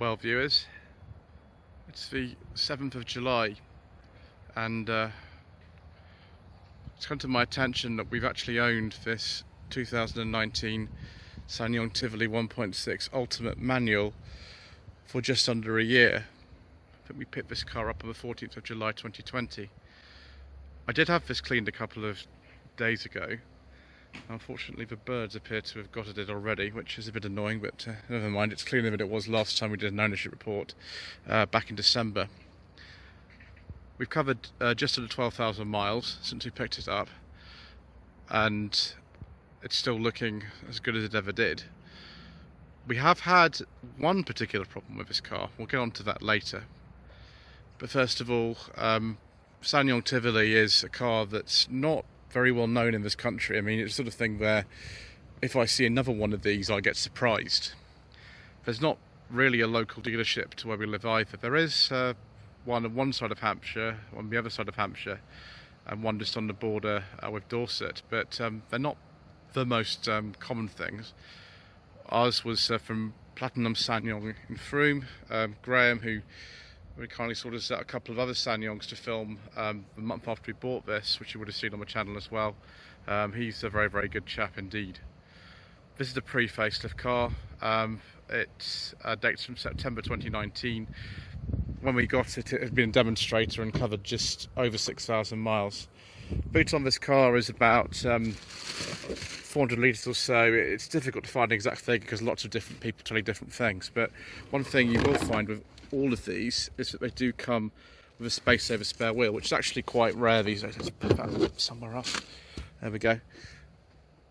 Well, viewers, it's the 7th of July, and it's come to my attention that we've actually owned this 2019 SsangYong Tivoli 1.6 Ultimate Manual for just under a year. I think we picked this car up on the 14th of July 2020. I did have this cleaned a couple of days ago. Unfortunately, the birds appear to have got at it already, which is a bit annoying, but never mind, it's cleaner than it was last time we did an ownership report back in December. We've covered just under 12,000 miles since we picked it up, and it's still looking as good as it ever did. We have had one particular problem with this car. We'll get on to that later. But first of all, SsangYong Tivoli is a car that's not very well known in this country. I mean, it's the sort of thing where if I see another one of these, I get surprised. There's not really a local dealership to where we live either. There is one on one side of Hampshire, on the other side of Hampshire, and one just on the border with Dorset, but they're not the most common things. Ours was from Platinum SsangYong in Frome. Graham, who very kindly sorted us out a couple of other SsangYongs to film the month after we bought this, which you would have seen on my channel as well. He's a very, very good chap indeed. This is a pre-facelift car. It dates from September 2019. When we got it, it had been a demonstrator and covered just over 6,000 miles. Boot on this car is about 400 litres or so. It's difficult to find an exact figure because lots of different people tell you different things. But one thing you will find with all of these is that they do come with a space saver spare wheel, which is actually quite rare these days. Let's put that somewhere else. There we go.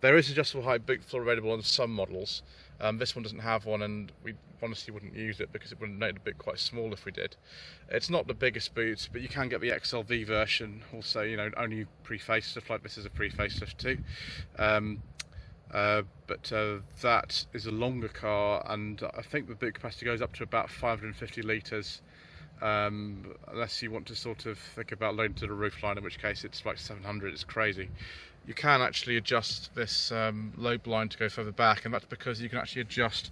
There is adjustable height boot floor available on some models. This one doesn't have one, and we honestly wouldn't use it because it would make the boot quite small if we did. It's not the biggest boot, but you can get the XLV version, also, you know, only pre-facelift, like this is a pre-facelift too. But that is a longer car, and I think the boot capacity goes up to about 550 litres, unless you want to sort of think about loading to the roofline, in which case it's like 700. It's crazy. You can actually adjust this load blind to go further back, and that's because you can actually adjust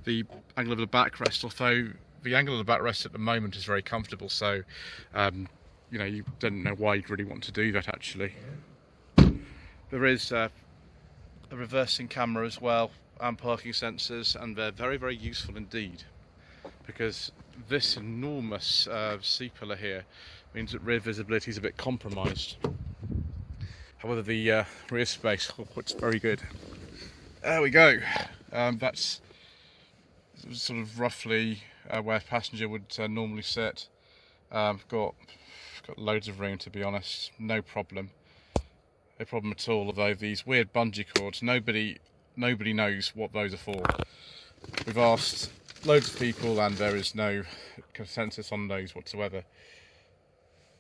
the angle of the backrest, although the angle of the backrest at the moment is very comfortable, so you know, you don't know why you'd really want to do that actually. There is a reversing camera as well, and parking sensors, and they're very, very useful indeed, because this enormous C-pillar here means that rear visibility is a bit compromised. However, the rear space, it's very good. There we go. That's sort of roughly where a passenger would normally sit. Got loads of room, to be honest. No problem. No problem at all. Although these weird bungee cords, nobody knows what those are for. We've asked loads of people, and there is no consensus on those whatsoever.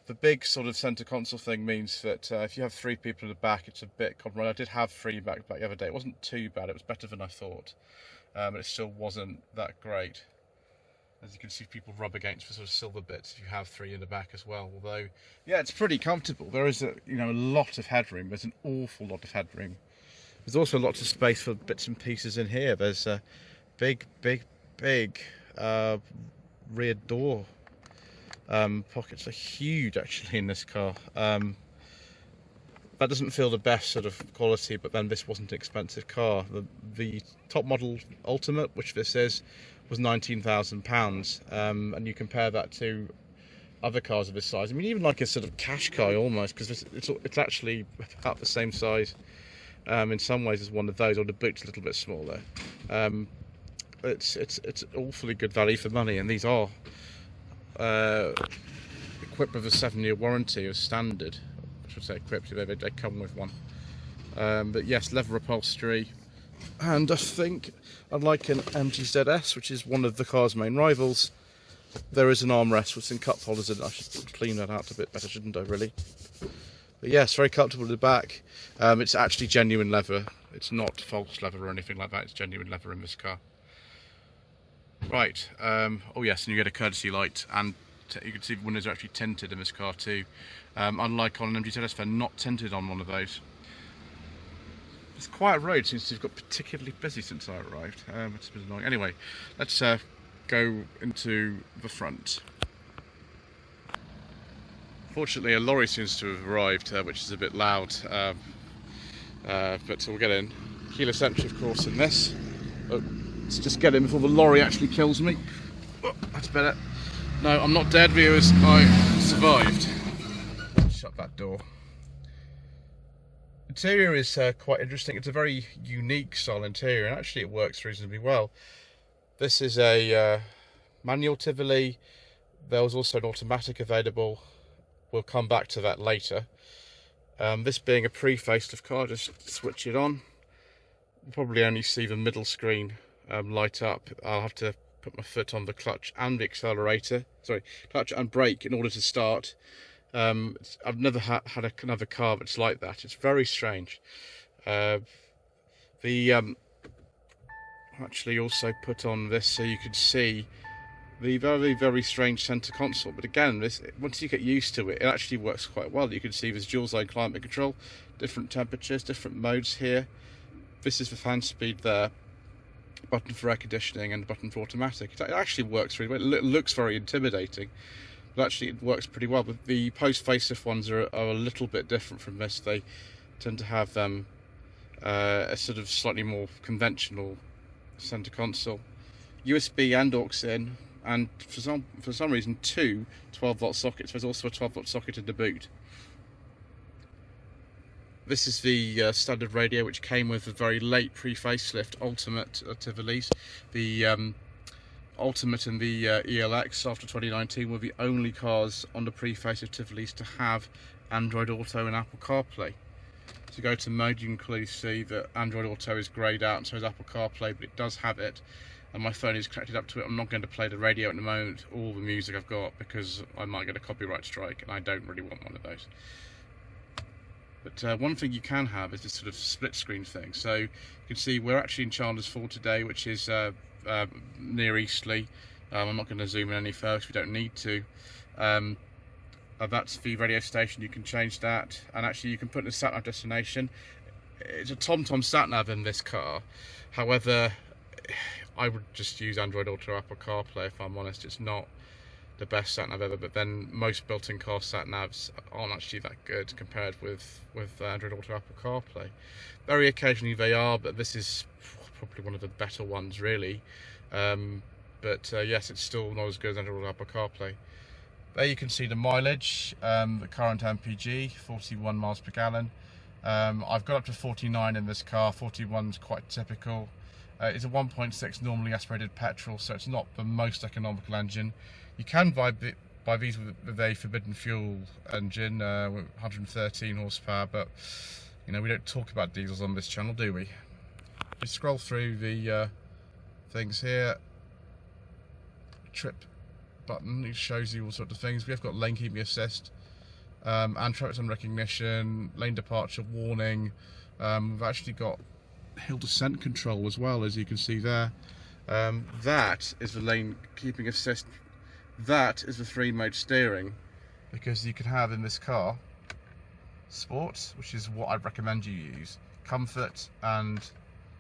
The big sort of centre console thing means that if you have 3 people in the back, it's a bit compromised. I did have 3 back the other day. It wasn't too bad. It was better than I thought, but it still wasn't that great. As you can see, people rub against the sort of silver bits if you have 3 in the back as well. Although, yeah, it's pretty comfortable. There is a lot of headroom. There's an awful lot of headroom. There's also lots of space for bits and pieces in here. There's a big rear door. Pockets are huge actually in this car. That doesn't feel the best sort of quality, but then this wasn't an expensive car. The top model Ultimate, which this is, was £19,000, and you compare that to other cars of this size. I mean, even like a sort of Qashqai almost, because it's actually about the same size in some ways as one of those, or the boot's a little bit smaller. It's awfully good value for money, and these are equipped with a 7-year warranty as standard. I should say equipped, they come with one. But yes, leather upholstery, and I think, unlike an MGZS, which is one of the car's main rivals, there is an armrest with some cup holders in it. I should clean that out a bit better, shouldn't I, really? But yes, very comfortable in the back. It's actually genuine leather. It's not false leather or anything like that. It's genuine leather in this car. Right, oh yes, and you get a courtesy light, and you can see the windows are actually tinted in this car too. Unlike on an MGZS, they're not tinted on one of those. This quiet road seems to have got particularly busy since I arrived, which is a bit annoying. Anyway, let's go into the front. Fortunately, a lorry seems to have arrived, which is a bit loud, but we'll get in. Keyless entry, of course, in this. Oh, let's just get in before the lorry actually kills me. Oh, that's better. No, I'm not dead, viewers. I survived. Shut that door. Interior is quite interesting. It's a very unique style interior, and actually it works reasonably well. This is a manual Tivoli. There was also an automatic available. We'll come back to that later. This being a pre-facelift car, just switch it on. You'll probably only see the middle screen light up. I'll have to put my foot on the clutch and the accelerator, sorry, clutch and brake in order to start. I've never had another car that's like that. It's very strange. Actually also put on this so you could see the very, very strange centre console. But again, once you get used to it, it actually works quite well. You can see there's dual zone climate control, different temperatures, different modes here. This is the fan speed there, button for air conditioning and button for automatic. It actually works really well. It looks very intimidating, but actually it works pretty well. But the post facelift ones are a little bit different from this. They tend to have a sort of slightly more conventional center console, USB and aux in, and for some reason two 12-volt sockets. There's also a 12-volt socket in the boot. This is the standard radio, which came with the very late pre-facelift Ultimate Tivolis. The Ultimate and the ELX after 2019 were the only cars on the pre-facelift Tivolis to have Android Auto and Apple CarPlay. To go to mode, you can clearly see that Android Auto is greyed out and so is Apple CarPlay, but it does have it, and my phone is connected up to it. I'm not going to play the radio at the moment, all the music I've got, because I might get a copyright strike, and I don't really want one of those. But one thing you can have is this sort of split screen thing. So you can see we're actually in Chandler's Ford today, which is near Eastleigh. I'm not going to zoom in any further because we don't need to. That's the radio station. You can change that, and actually you can put in a sat-nav destination. It's a TomTom sat-nav in this car. However, I would just use Android Auto or Apple CarPlay if I'm honest. It's not the best sat-nav ever, but then most built-in car sat-navs aren't actually that good compared with Android Auto or Apple CarPlay. Very occasionally they are, but this is probably one of the better ones really. Yes, it's still not as good as Android Auto or Apple CarPlay. There you can see the mileage, the current MPG, 41 miles per gallon. I've got up to 49 in this car. 41 is quite typical. It's a 1.6 normally aspirated petrol, so it's not the most economical engine. You can buy these with a forbidden fuel engine, with 113 horsepower, but you know, we don't talk about diesels on this channel, do we? Just scroll through the things here. Trip button, it shows you all sorts of things. We have got lane keeping assist, and traffic sign recognition, lane departure warning. We've actually got hill descent control as well, as you can see there. That is the lane keeping assist. That is the 3-mode steering, because you can have in this car Sport, which is what I'd recommend you use, Comfort, and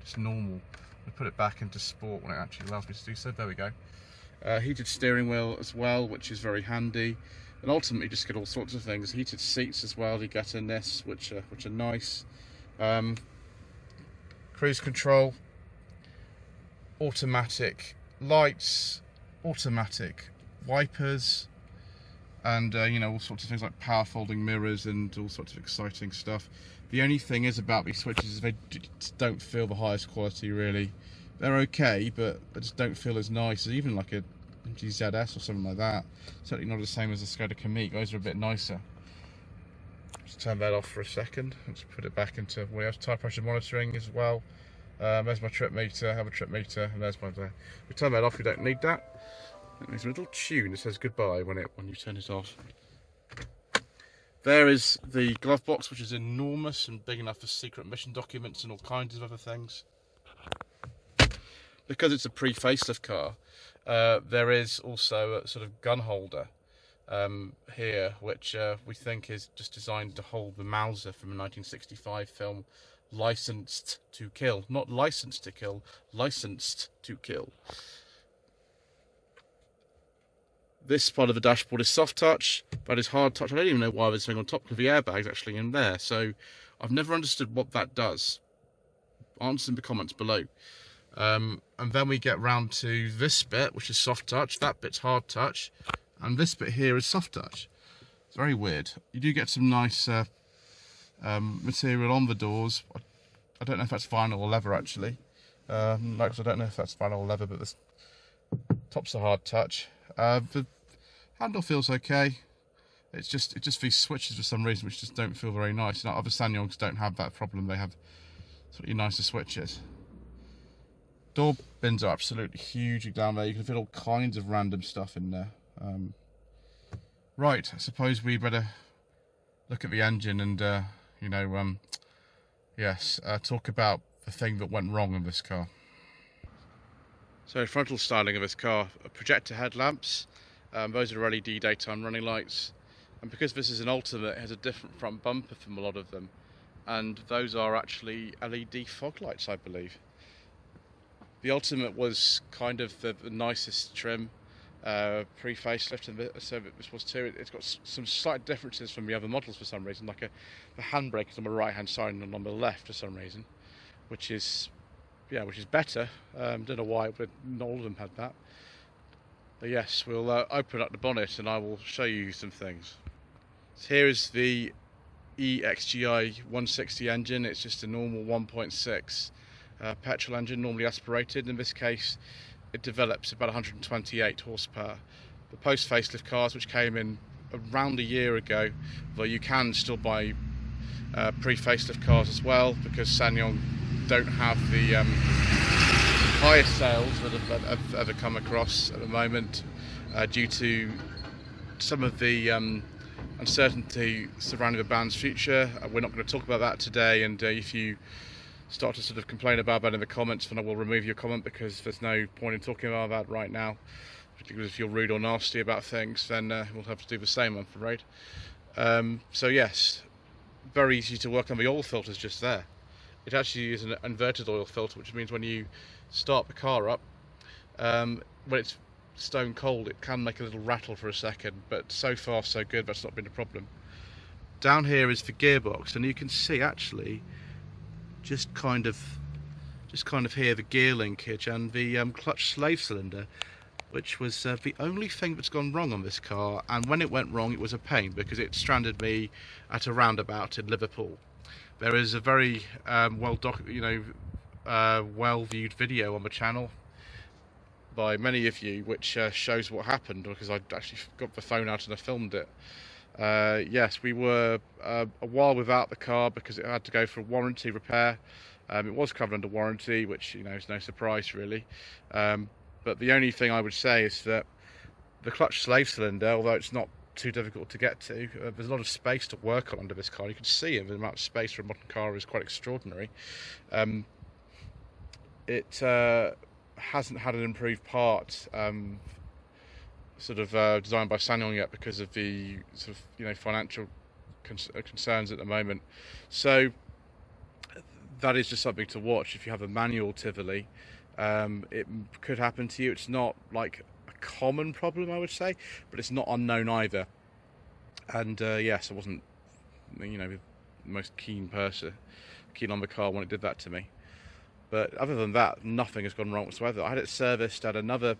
just normal. We put it back into Sport when it actually allows me to do so. There we go. Heated steering wheel as well, which is very handy, and ultimately you just get all sorts of things. Heated seats as well you get in this, which are nice. Cruise control, automatic lights, automatic wipers, and you know, all sorts of things like power folding mirrors and all sorts of exciting stuff. The only thing is about these switches is they don't feel the highest quality really. They're okay, but they just don't feel as nice as even like a GZS or something like that. Certainly not the same as the Skoda Kamiq. Those are a bit nicer. Just turn that off for a second. Let's put it back into, we have tire pressure monitoring as well. There's my trip meter, I have a trip meter, and there's my, we turn that off, we don't need that. There's a little tune that says goodbye when you turn it off. There is the glove box, which is enormous and big enough for secret mission documents and all kinds of other things. Because it's a pre-facelift car, there is also a sort of gun holder here, which we think is just designed to hold the Mauser from a 1965 film, Licensed to Kill. Not licensed to kill, licensed to kill. This part of the dashboard is soft touch, but it's hard touch. I don't even know why there's something on top, because the airbag's actually in there. So I've never understood what that does. Answer in the comments below. And then we get round to this bit, which is soft touch. That bit's hard touch, and this bit here is soft touch. It's very weird. You do get some nice material on the doors. I don't know if that's vinyl or leather actually. I don't know if that's vinyl or leather, but the tops are hard touch. The handle feels okay. It's just these switches for some reason which just don't feel very nice. Now, other SsangYongs don't have that problem. They have slightly nicer switches. Door bins are absolutely huge down there. You can fit all kinds of random stuff in there. Right, I suppose we better look at the engine and talk about the thing that went wrong in this car. So frontal styling of this car: projector headlamps. Those are LED daytime running lights, and because this is an Ultimate, it has a different front bumper from a lot of them, and those are actually LED fog lights, I believe. The Ultimate was kind of the nicest trim pre-facelift, and so this was too. It's got some slight differences from the other models for some reason, like the handbrake is on the right hand side and on the left for some reason, which is better. Don't know why, but not all of them had that. But yes, we'll open up the bonnet and I will show you some things. So here is the e-XGi 160 engine. It's just a normal 1.6 petrol engine, normally aspirated. In this case, it develops about 128 horsepower. The post-facelift cars, which came in around a year ago, though you can still buy pre-facelift cars as well, because SsangYong don't have the highest sales that I've ever come across at the moment, due to some of the uncertainty surrounding the band's future. We're not going to talk about that today, and if you start to sort of complain about that in the comments, then I will remove your comment, because there's no point in talking about that right now. Particularly if you're rude or nasty about things, then we'll have to do the same, I'm afraid. So yes, very easy to work on. The oil filter's just there. It actually is an inverted oil filter, which means when you start the car up, when it's stone cold, it can make a little rattle for a second, but so far so good. That's not been a problem. Down here is the gearbox, and you can see actually just kind of here the gear linkage and the clutch slave cylinder, which was the only thing that's gone wrong on this car. And when it went wrong, it was a pain, because it stranded me at a roundabout in Liverpool. There is a very well-viewed video on the channel by many of you, which shows what happened, because I actually got the phone out and I filmed it. Yes, we were a while without the car because it had to go for a warranty repair. It was covered under warranty, which is no surprise really. But the only thing I would say is that the clutch slave cylinder, although it's not too difficult to get to, there's a lot of space to work on under this car. You can see it, the amount of space for a modern car is quite extraordinary. It hasn't had an improved part designed by SsangYong yet, because of the financial concerns at the moment. So that is just something to watch. If you have a manual Tivoli, it could happen to you. It's not like a common problem, I would say, but it's not unknown either. And yes, I wasn't the most keen on the car when it did that to me. But other than that, nothing has gone wrong whatsoever. I had it serviced at another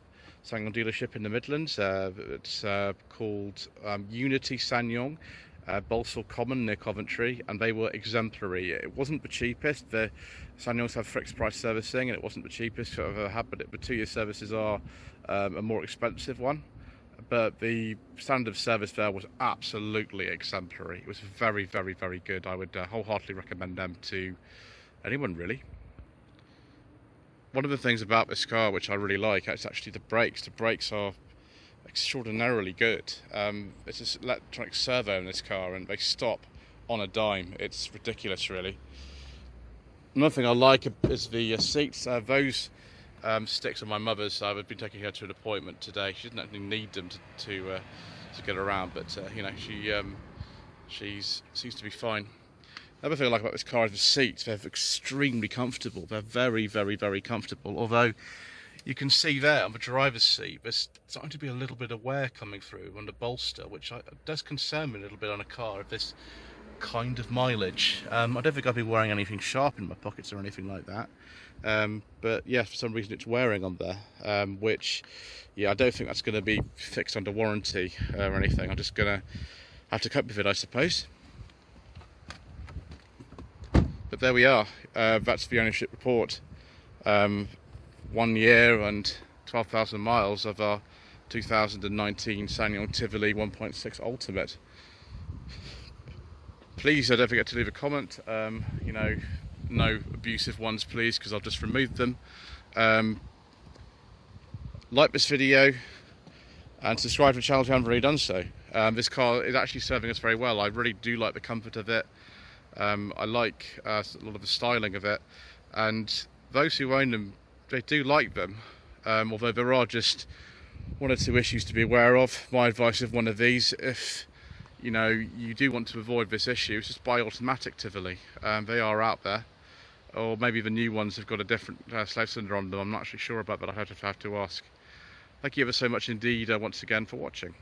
SsangYong dealership in the Midlands. It's called Unity SsangYong, Balsall Common near Coventry, and they were exemplary. It wasn't the cheapest. The SsangYongs have fixed price servicing, and it wasn't the cheapest I've ever had, but the 2-year services are a more expensive one. But the standard of service there was absolutely exemplary. It was very, very, very good. I would wholeheartedly recommend them to anyone, really. One of the things about this car which I really like is actually the brakes. The brakes are extraordinarily good. It's an electronic servo in this car, and they stop on a dime. It's ridiculous, really. Another thing I like is the seats. Those sticks are my mother's. I've been taking her to an appointment today. She doesn't actually need them to get around, but she seems to be fine. Another thing I like about this car is the seats. They're extremely comfortable. They're very, very, very comfortable. Although you can see there on the driver's seat there's starting to be a little bit of wear coming through on the bolster, which does concern me a little bit on a car of this kind of mileage. I don't think I'll be wearing anything sharp in my pockets or anything like that, but yeah, for some reason it's wearing on there, which, yeah, I don't think that's going to be fixed under warranty or anything. I'm just going to have to cope with it, I suppose. But there we are. That's the ownership report. 1 year and 12,000 miles of our 2019 SsangYong Tivoli 1.6 Ultimate. Please don't forget to leave a comment. You know, no abusive ones, please, because I've just removed them. Like this video and subscribe to the channel if you haven't already done so. This car is actually serving us very well. I really do like the comfort of it. I like a lot of the styling of it, and those who own them, they do like them, although there are just one or two issues to be aware of. My advice of one of these, if you know you do want to avoid this issue, is just buy automatic Tivoli. They are out there, or maybe the new ones have got a different slave cylinder on them. I'm not actually sure about that. I have to ask. Thank you ever so much indeed once again for watching.